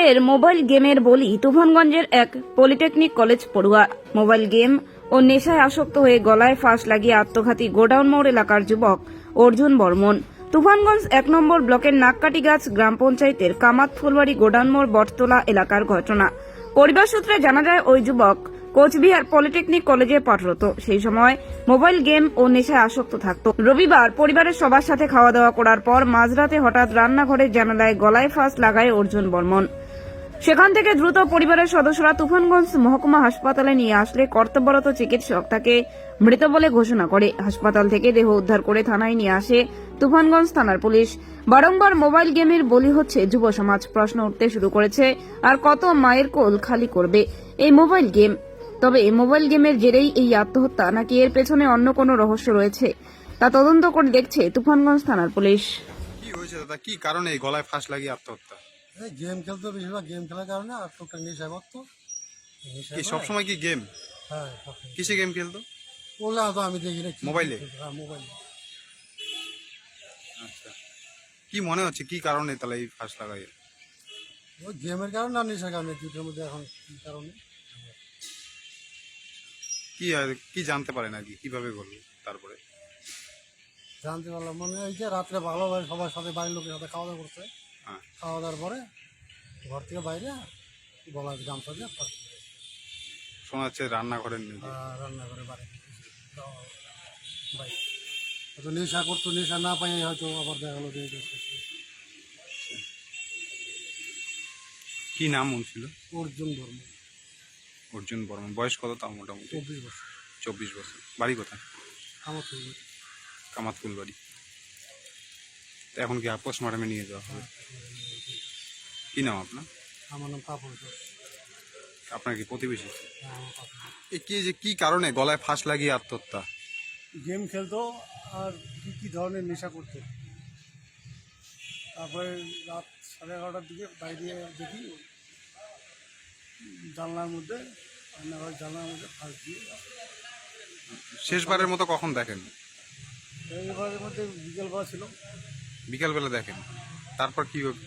ফের মোবাইল গেমের বলি তুফানগঞ্জের এক পলিটেকনিক কলেজ পড়ুয়া। মোবাইল গেম ও নেশায় আসক্ত হয়ে গলায় ফাঁস লাগিয়ে আত্মঘাতী গোডাউন মোড় এলাকার যুবক অর্জুন বর্মন। তুফানগঞ্জ ১ নম্বর ব্লকের নাককাটিগাছ গ্রাম পঞ্চায়েতের কামাত ফুলবাড়ি গোডাউন মোড় বটতলা এলাকার ঘটনা। পরিবার সূত্রে জানা যায়, ওই যুবক কোচবিহার পলিটেকনিক কলেজে পাঠরত। সেই সময় মোবাইল গেম ও নেশায় আসক্ত থাকত। রবিবার পরিবারের সবার সাথে খাওয়া দাওয়া করার পর মাঝরাতে হঠাৎ রান্নাঘরের জানালায় গলায় ফাঁস লাগায় অর্জুন বর্মন। সেখান থেকে দ্রুত পরিবারের সদস্যরা তুফানগঞ্জ মহকুমা হাসপাতালে নিয়ে আসলে কর্তব্যরত চিকিৎসক তাকে মৃত বলে ঘোষণা করে। হাসপাতাল থেকে দেহ উদ্ধার করে থানায় নিয়ে আসে তুফানগঞ্জ থানার পুলিশ। বারংবার মোবাইল গেমের বলি হচ্ছে যুব সমাজ। প্রশ্ন উঠতে শুরু করেছে, আর কত মায়ের কোল খালি করবে এই মোবাইল গেম? তবে এই মোবাইল গেমের জেরেই এই আত্মহত্যা, নাকি এর পেছনে অন্য কোনো রহস্য রয়েছে, তা তদন্ত করে দেখছে তুফানগঞ্জ থানার পুলিশ। কি হয়েছে দাদা, কি কারণে এই গলায় ফাঁস লাগিয়ে আত্মহত্যা? এই গেম খেলতো, বেশিরভাগ গেম খেলার কারণে, আর টুকটাক নেশা করতো। কি সবসময় কি গেম? হ্যাঁ, কিসে গেম খেলতো? ওগুলো তো আমি দেখি না। মোবাইলে? হ্যাঁ, মোবাইলে। আচ্ছা, কি মনে হচ্ছে কি কারণে তাহলে এই ফাঁস লাগাই? ওই গেমের কারণে আর নেশার কারণে, দুটোর মধ্যে এখন কি কারণে কি জানতে পারেন আর কি, কিভাবে করলো তারপরে? জানতে পারলাম মানে এই যে রাত্রে ভালোভাবে সবার সাথে বাড়ির লোকের সাথে খাওয়া দাওয়া করছে। হ্যাঁ, খাওয়া দাওয়ার পরে ঘর থেকে বাইরে গলায় গামছা দিয়ে ফাঁস দিয়েছে। শোনা যাচ্ছে রান্নাঘরের নিচে। রান্নাঘরে বাড়ি বাইরে হয়তো নেশা করতো, নেশা না পাই হয়তো আবার দেখা গেলো যে কি নাম ছিল? অর্জুন ধর্ম। অর্জুন বর্মন। বয়স কত তাও মোটামুটি? 24 বছর। 24 বছর। বাড়ি কোথায়? আমার থেকে কামাত ফুলবাড়ি। তো এখন কি পোস্টমর্টমে নিয়ে যাওয়া হবে? কি নাম আপনার? আমার নাম পাপন ঘোষ। আপনার কি প্রতিবেশী? আমার পাপন। কি কারণে গলায় ফাঁস লাগিয়ে আত্মহত্যা? গেম খেলতো আর কি ধরনের নেশা করতো। তারপরে রাত 11:30টার দিকে বাইরে দেখি জানলার মধ্যে, রান্নাঘরের জানলার মধ্যে ফাঁস দিয়ে। শেষবারের মতো কখন দেখেন? এইবারের মধ্যে বিকেলবেলা ছিল। বিকালবেলা দেখেন।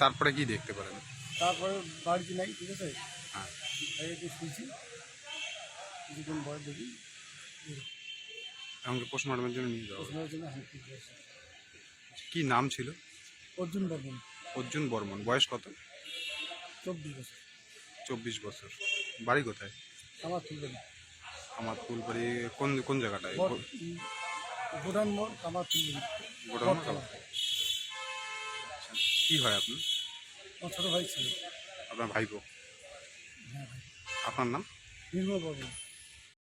তারপরে কি দেখতে পারেন? তারপরে বাড়িতে নাই, ঠিক আছে, হ্যাঁ। বাড়িতে শুয়েছি, কিছুক্ষণ পরে দেখি এমনকি পোস্টমর্টমের জন্য নিয়ে যাওয়া হবে। প্রশ্নের জন্য হাঁটতে গিয়েছে। কি নাম ছিল? অর্জুন বর্মন। অর্জুন বর্মন। বয়স কত? 24 বছর। 24 বছর। বাড়ি কোথায়? আমার তুলবেন আমার ফুলবাড়ি কোন কোন জায়গাটায়? গোডাউন মোড়, আমার তুলবেন। গোডাউন। কি হয় আপনার? আমার ছোটো ভাই ছিল। আপনার ভাইপো? হ্যাঁ ভাই। আপনার নাম? নির্মল বর্মন।